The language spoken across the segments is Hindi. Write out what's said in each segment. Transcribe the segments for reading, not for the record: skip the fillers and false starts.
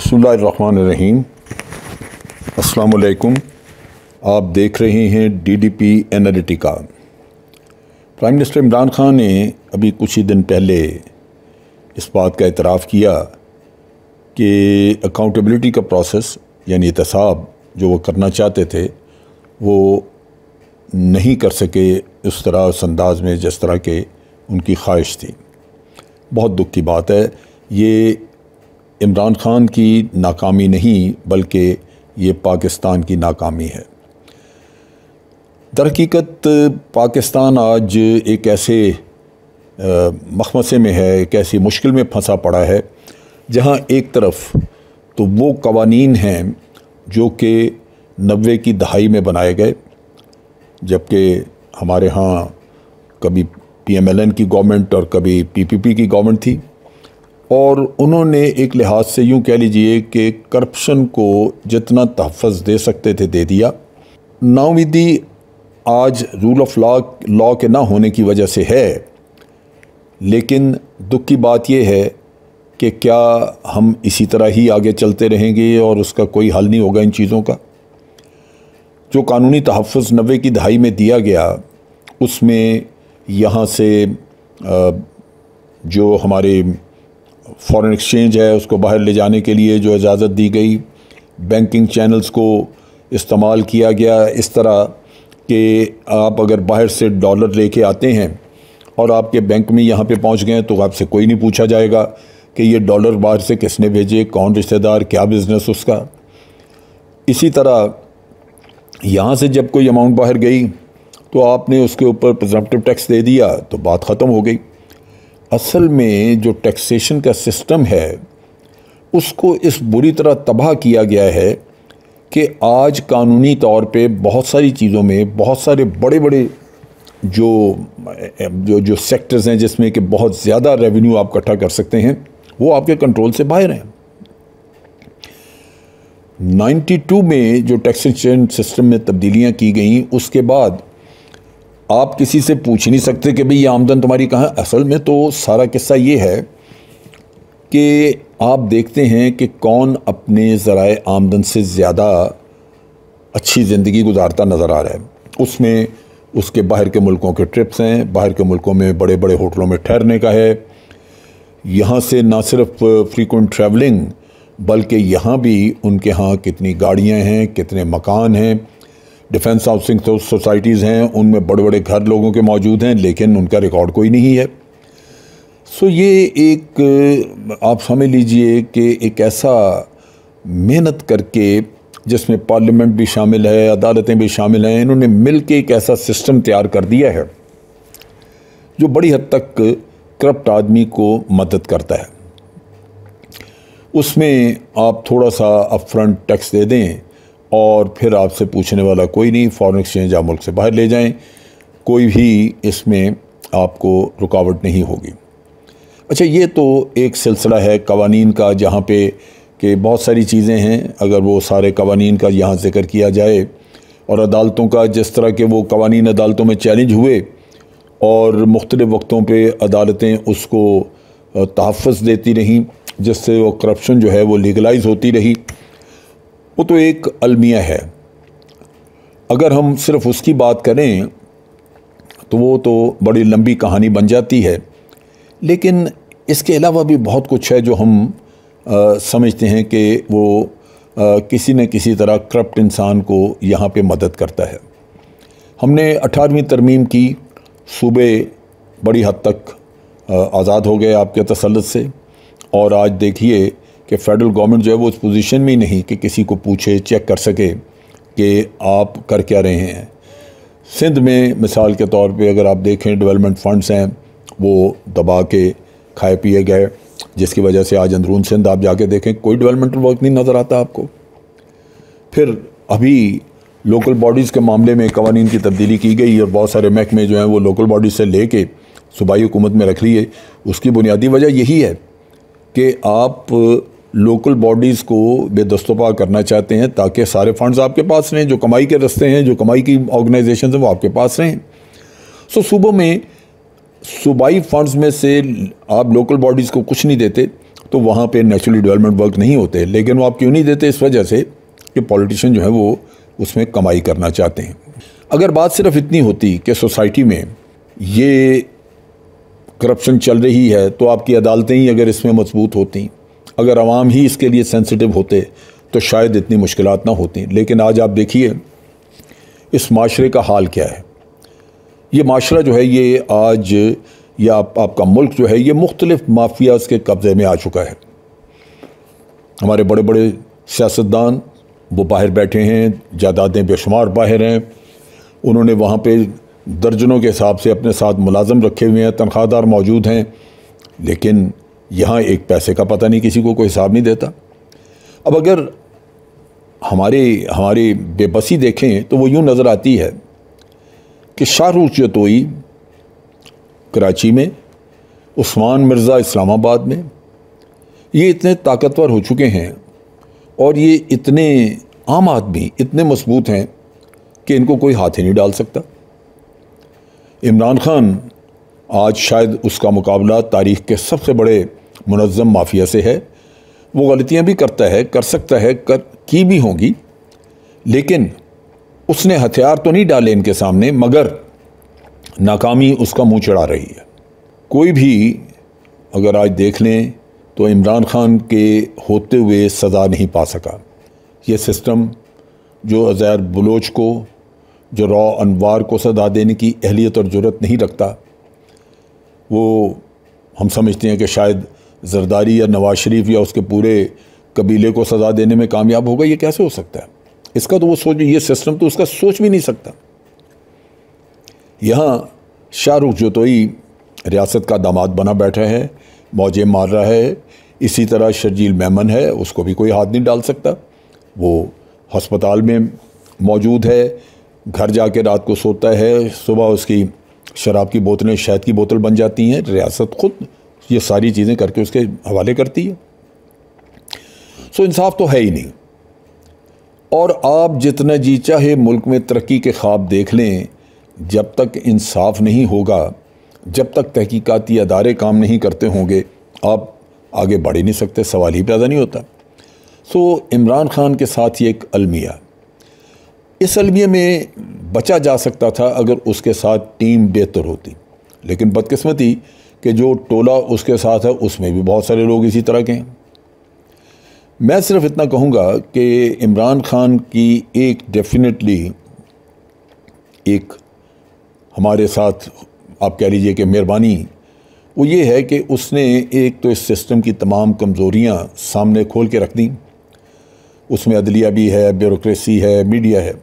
बिस्मिल्लाहिर्रहमानिर्रहीम। अस्सलाम वालेकुम। आप देख रहे हैं DDP Analytica. Prime minister Imran Khan ने अभी कुछ ही दिन पहले इस बात का इतराफ़ किया कि अकाउंटेबिलिटी का प्रोसेस यानी एहतसाब जो वो करना चाहते थे वो नहीं कर सके उस तरह उस अंदाज में जिस तरह के उनकी ख्वाहिश थी। बहुत दुख की बात है। ये इमरान खान की नाकामी नहीं बल्कि ये पाकिस्तान की नाकामी है। दरहकीकत पाकिस्तान आज एक ऐसे मखमसे में है, एक ऐसी मुश्किल में फंसा पड़ा है जहाँ एक तरफ तो वो कवानीन हैं जो कि 90 की दहाई में बनाए गए, जबकि हमारे यहाँ कभी PMLN की गवर्नमेंट और कभी PPP की गवर्नमेंट थी, और उन्होंने एक लिहाज से यूँ कह लीजिए कि करप्शन को जितना तहफ़्फ़ुज़ दे सकते थे दे दिया। नाउमीदी आज रूल ऑफ लॉ के ना होने की वजह से है, लेकिन दुख की बात यह है कि क्या हम इसी तरह ही आगे चलते रहेंगे और उसका कोई हल नहीं होगा इन चीज़ों का। जो कानूनी तहफ़्फ़ुज़ 90 की दहाई में दिया गया उसमें यहाँ से जो हमारे फॉरेन एक्सचेंज है उसको बाहर ले जाने के लिए जो इजाज़त दी गई, बैंकिंग चैनल्स को इस्तेमाल किया गया इस तरह कि आप अगर बाहर से डॉलर लेके आते हैं और आपके बैंक में यहाँ पे पहुँच गए तो आपसे कोई नहीं पूछा जाएगा कि ये डॉलर बाहर से किसने भेजे, कौन रिश्तेदार, क्या बिज़नेस उसका। इसी तरह यहाँ से जब कोई अमाउंट बाहर गई तो आपने उसके ऊपर प्रिजम्प्टिव टैक्स दे दिया तो बात ख़त्म हो गई। असल में जो टैक्सेशन का सिस्टम है उसको इस बुरी तरह तबाह किया गया है कि आज कानूनी तौर पे बहुत सारी चीज़ों में बहुत सारे बड़े बड़े जो सेक्टर्स हैं जिसमें कि बहुत ज़्यादा रेवेन्यू आप इकट्ठा कर सकते हैं वो आपके कंट्रोल से बाहर हैं। 92 में जो टैक्सेशन सिस्टम में तब्दीलियाँ की गई उसके बाद आप किसी से पूछ नहीं सकते कि भाई ये आमदन तुम्हारी कहाँ। असल में तो सारा किस्सा ये है कि आप देखते हैं कि कौन अपने ज़राए आमदन से ज़्यादा अच्छी ज़िंदगी गुजारता नज़र आ रहा है। उसमें उसके बाहर के मुल्कों के ट्रिप्स हैं, बाहर के मुल्कों में बड़े बड़े होटलों में ठहरने का है। यहाँ से ना सिर्फ फ्रीक्वेंट ट्रैवलिंग बल्कि यहाँ भी उनके यहाँ कितनी गाड़ियाँ हैं, कितने मकान हैं, डिफेंस हाउसिंग सोसाइटीज़ हैं, उनमें बड़े बड़े घर लोगों के मौजूद हैं, लेकिन उनका रिकॉर्ड कोई नहीं है। सो ये एक आप समझ लीजिए कि एक ऐसा मेहनत करके जिसमें पार्लियामेंट भी शामिल है, अदालतें भी शामिल हैं, इन्होंने मिल के एक ऐसा सिस्टम तैयार कर दिया है जो बड़ी हद तक करप्ट आदमी को मदद करता है। उसमें आप थोड़ा सा अपफ्रंट टैक्स दे दें और फिर आपसे पूछने वाला कोई नहीं, फॉरेन एक्सचेंज आप मुल्क से बाहर ले जाएं, कोई भी इसमें आपको रुकावट नहीं होगी। अच्छा, ये तो एक सिलसिला है कवानीन का जहाँ पे कि बहुत सारी चीज़ें हैं। अगर वो सारे कवानीन का यहाँ जिक्र किया जाए और अदालतों का जिस तरह के वो कवानीन अदालतों में चैलेंज हुए और मुख्तलिफ़ वक्तों पे अदालतें उसको तहफ़्फ़ुज़ देती रहीं जिससे वो करप्शन जो है वो लीगलाइज होती रही, वो तो एक अलमिया है। अगर हम सिर्फ उसकी बात करें तो वो तो बड़ी लंबी कहानी बन जाती है, लेकिन इसके अलावा भी बहुत कुछ है जो हम समझते हैं कि वो किसी न किसी तरह करप्ट इंसान को यहाँ पे मदद करता है। हमने 18वीं तरमीम की, सूबे बड़ी हद तक आज़ाद हो गए आपके तसल्लुत से, और आज देखिए कि फेडरल गवर्नमेंट जो है वो उस पोजीशन में ही नहीं कि किसी को पूछे, चेक कर सके कि आप कर क्या रहे हैं। सिंध में मिसाल के तौर पे अगर आप देखें डेवलपमेंट फंड्स हैं वो दबा के खाए पिए गए, जिसकी वजह से आज अंदरून सिंध आप जाके देखें कोई डेवलपमेंटल वर्क नहीं नज़र आता आपको। फिर अभी लोकल बॉडीज़ के मामले में कवानीन की तब्दीली की गई और बहुत सारे महकमे जो हैं वो लोकल बॉडीज़ से लेके सूबाई हुकूमत में रख लिए। उसकी बुनियादी वजह यही है कि आप लोकल बॉडीज़ को बेदस्तपा करना चाहते हैं ताकि सारे फंड्स आपके पास रहें, जो कमाई के रास्ते हैं, जो कमाई की ऑर्गेनाइजेशन हैं वो आपके पास रहें। सो सूबों में सूबाई फंड्स में से आप लोकल बॉडीज़ को कुछ नहीं देते तो वहाँ पे नेचुरली डेवलपमेंट वर्क नहीं होते। लेकिन वो आप क्यों नहीं देते? इस वजह से कि पॉलिटिशियन जो है वो उसमें कमाई करना चाहते हैं। अगर बात सिर्फ इतनी होती कि सोसाइटी में ये करप्शन चल रही है तो आपकी अदालतें ही अगर इसमें मजबूत होती, अगर आवाम ही इसके लिए सेंसिटिव होते तो शायद इतनी मुश्किलात ना होती। लेकिन आज आप देखिए इस माशरे का हाल क्या है। ये माशरा जो है ये आज या आपका मुल्क जो है ये मुख्तलिफ माफियाज़ के कब्ज़े में आ चुका है। हमारे बड़े बड़े सियासतदान वो बाहर बैठे हैं, जायदादें बेशुमार बाहर हैं, उन्होंने वहाँ पे दर्जनों के हिसाब से अपने साथ मुलाजम रखे हुए हैं, तनख्वाहदार मौजूद हैं, लेकिन यहाँ एक पैसे का पता नहीं, किसी को कोई हिसाब नहीं देता। अब अगर हमारी बेबसी देखें तो वो यूँ नज़र आती है कि शाहरुख जतोई कराची में, उस्मान मिर्ज़ा इस्लामाबाद में, ये इतने ताकतवर हो चुके हैं और ये इतने आम आदमी इतने मजबूत हैं कि इनको कोई हाथ ही नहीं डाल सकता। इमरान खान आज शायद उसका मुकाबला तारीख़ के सबसे बड़े मुनज़्ज़म माफिया से है। वो गलतियां भी करता है, कर सकता है, की भी होंगी, लेकिन उसने हथियार तो नहीं डाले इनके सामने, मगर नाकामी उसका मुंह चढ़ा रही है। कोई भी अगर आज देख लें तो इमरान खान के होते हुए सज़ा नहीं पा सका। ये सिस्टम जो अज़ैर बलोच को, जो रॉ अनवार को सज़ा देने की अहलियत और जुर्रत नहीं रखता, वो हम समझते हैं कि शायद जरदारी या नवाज शरीफ या उसके पूरे कबीले को सज़ा देने में कामयाब होगा। ये कैसे हो सकता है? इसका तो वो सोच, ये सिस्टम तो उसका सोच भी नहीं सकता। यहाँ शाहरुख जतोई रियासत का दामाद बना बैठा है, मौजें मार रहा है। इसी तरह शर्जील मेमन है, उसको भी कोई हाथ नहीं डाल सकता। वो हस्पताल में मौजूद है, घर जाके रात को सोता है, सुबह उसकी शराब की बोतलें शहद की बोतल बन जाती हैं। रियासत खुद ये सारी चीज़ें करके उसके हवाले करती है। सो इंसाफ तो है ही नहीं। और आप जितना जी चाहे मुल्क में तरक्की के ख्वाब देख लें, जब तक इंसाफ नहीं होगा, जब तक तहकीकाती अदारे काम नहीं करते होंगे, आप आगे बढ़ ही नहीं सकते, सवाल ही पैदा नहीं होता। सो इमरान खान के साथ ये एक अलमिया, इस अलमिया में बचा जा सकता था अगर उसके साथ टीम बेहतर होती। लेकिन बदकिस्मती कि जो टोला उसके साथ है उसमें भी बहुत सारे लोग इसी तरह के हैं। मैं सिर्फ इतना कहूँगा कि इमरान खान की एक डेफिनेटली एक हमारे साथ आप कह लीजिए कि मेहरबानी वो ये है कि उसने एक तो इस सिस्टम की तमाम कमज़ोरियाँ सामने खोल के रख दी। उसमें अदलिया भी है, ब्यूरोक्रेसी है, मीडिया है,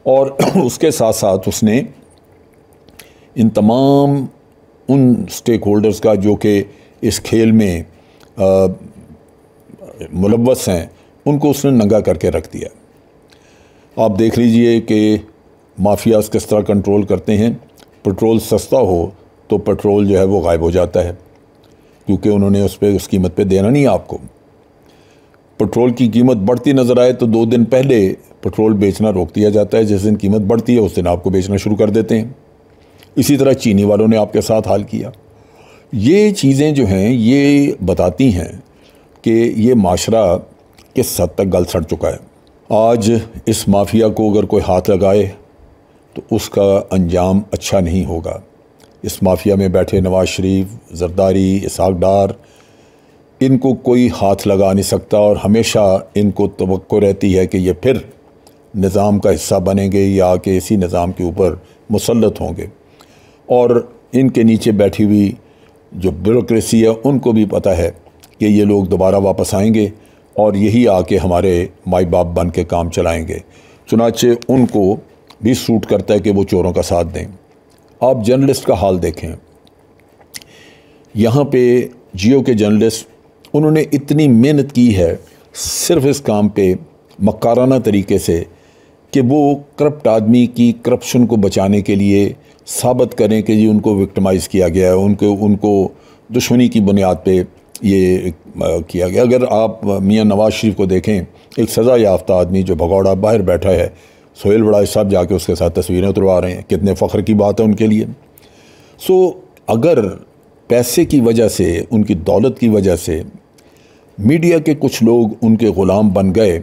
और उसके साथ साथ उसने इन तमाम उन स्टेक होल्डर्स का जो कि इस खेल में मुलव्वस हैं, उनको उसने नंगा करके रख दिया। आप देख लीजिए कि माफियाज़ किस तरह कंट्रोल करते हैं। पेट्रोल सस्ता हो तो पेट्रोल जो है वो गायब हो जाता है, क्योंकि उन्होंने उस कीमत पे देना नहीं आपको। पेट्रोल की कीमत बढ़ती नज़र आए तो 2 दिन पहले पेट्रोल बेचना रोक दिया जाता है। जिस दिन कीमत बढ़ती है उस दिन आपको बेचना शुरू कर देते हैं। इसी तरह चीनी वालों ने आपके साथ हाल किया। ये चीज़ें जो हैं ये बताती हैं कि ये माशरा किस हद तक गल सड़ चुका है। आज इस माफिया को अगर कोई हाथ लगाए तो उसका अंजाम अच्छा नहीं होगा। इस माफिया में बैठे नवाज शरीफ, जरदारी, इसहाक डार, इनको कोई हाथ लगा नहीं सकता, और हमेशा इनको तवक्को रहती है कि ये फिर निज़ाम का हिस्सा बनेंगे या कि इसी निज़ाम के ऊपर मुसल्लत होंगे। और इनके नीचे बैठी हुई जो ब्यूरोक्रेसी है उनको भी पता है कि ये लोग दोबारा वापस आएंगे और यही आके हमारे माई बाप बन के काम चलाएंगे। चुनाचे उनको भी सूट करता है कि वो चोरों का साथ दें। आप जर्नलिस्ट का हाल देखें, यहाँ पे जियो के जर्नलिस्ट, उन्होंने इतनी मेहनत की है सिर्फ इस काम पे मक्काराना तरीके से कि वो करप्ट आदमी की करप्शन को बचाने के लिए साबित करें कि जी उनको विक्टिमाइज़ किया गया है, उनको दुश्मनी की बुनियाद पे ये किया गया। अगर आप मियां नवाज शरीफ को देखें, एक सज़ा याफ्ता आदमी जो भगौड़ा बाहर बैठा है, सोहेल बड़ाई साहब जाके उसके साथ तस्वीरें उतरवा रहे हैं, कितने फ़ख्र की बात है उनके लिए। सो अगर पैसे की वजह से, उनकी दौलत की वजह से मीडिया के कुछ लोग उनके ग़ुलाम बन गए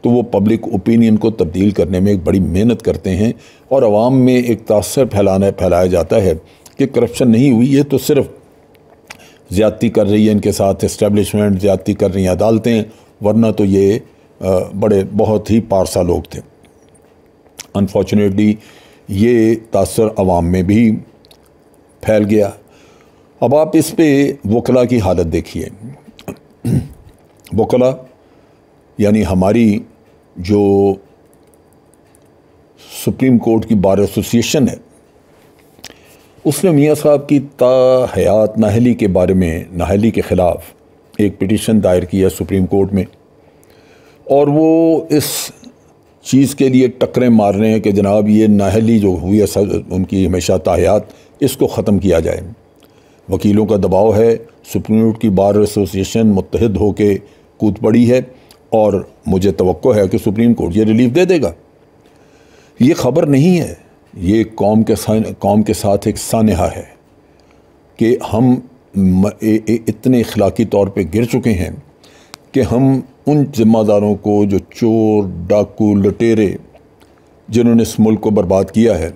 तो वो पब्लिक ओपिनियन को तब्दील करने में एक बड़ी मेहनत करते हैं और आवाम में एक तासर फैलाया जाता है कि करप्शन नहीं हुई, ये तो सिर्फ ज़्यादती कर रही है इनके साथ इस्टेब्लिशमेंट, ज़्यादती कर रही हैं अदालतें, वरना तो ये बहुत ही पारसा लोग थे। अनफॉर्चुनेटली ये तासर अवाम में भी फैल गया। अब आप इस पे वकला की हालत देखिए। वकला यानी हमारी जो सुप्रीम कोर्ट की बार एसोसिएशन है, उसने मियाँ साहब की ताहयात नाहली के बारे में, नाहली के ख़िलाफ़ एक पिटीशन दायर किया सुप्रीम कोर्ट में, और वो इस चीज़ के लिए टकरें मार रहे हैं कि जनाब ये नाहली जो हुई है उनकी हमेशा ताहयात, इसको ख़त्म किया जाए। वकीलों का दबाव है, सुप्रीम कोर्ट की बार एसोसिएशन मुत्तहिद होके कूद पड़ी है और मुझे तवक्को है कि सुप्रीम कोर्ट ये रिलीफ दे देगा। ये ख़बर नहीं है, ये कौम के साथ एक सानहा है कि हम इतने अखलाकी तौर पे गिर चुके हैं कि हम उन ज़िम्मेदारों को, जो चोर, डाकू, लुटेरे जिन्होंने इस मुल्क को बर्बाद किया है,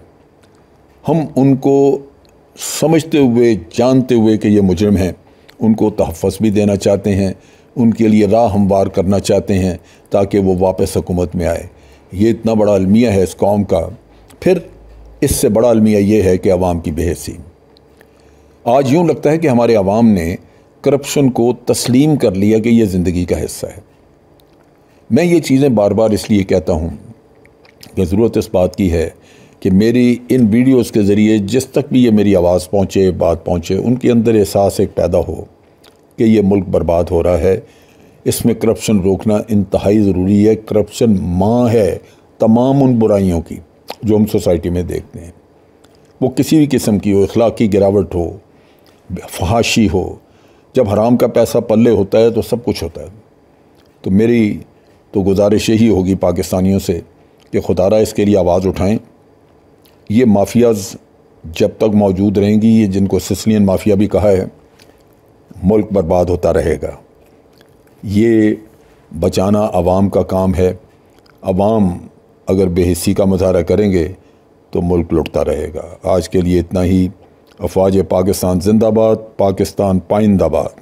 हम उनको समझते हुए, जानते हुए कि ये मुजरिम हैं, उनको तहफ़्फ़ुज़ भी देना चाहते हैं, उनके लिए राह हमवार करना चाहते हैं ताकि वो वापस हुकूमत में आए। ये इतना बड़ा अलमिया है इस कौम का। फिर इससे बड़ा अलमिया ये है कि अवाम की बेहिस्सी। आज यूँ लगता है कि हमारे अवाम ने करप्शन को तस्लीम कर लिया कि ये ज़िंदगी का हिस्सा है। मैं ये चीज़ें बार बार इसलिए कहता हूँ कि ज़रूरत इस बात की है कि मेरी इन वीडियोज़ के ज़रिए जिस तक भी ये मेरी आवाज़ पहुँचे, बात पहुँचे, उनके अंदर एहसास एक पैदा हो कि ये मुल्क बर्बाद हो रहा है, इसमें करप्शन रोकना इंतहाई ज़रूरी है। करप्शन माँ है तमाम उन बुराइयों की जो हम सोसाइटी में देखते हैं, वो किसी भी किस्म की हो, अखलाकी गिरावट हो, फहाशी हो। जब हराम का पैसा पल्ले होता है तो सब कुछ होता है। तो मेरी तो गुजारिश यही होगी पाकिस्तानियों से कि खुदारा इसके लिए आवाज़ उठाएं। ये माफियाज़ जब तक मौजूद रहेंगी, ये जिनको सिसिलियन माफिया भी कहा है, मुल्क बर्बाद होता रहेगा। ये बचाना अवाम का काम है। अवाम अगर बेहिस्सी का मुजाहरा करेंगे तो मुल्क लुटता रहेगा। आज के लिए इतना ही। अफवाज पाकिस्तान जिंदाबाद, पाकिस्तान पाइंदाबाद।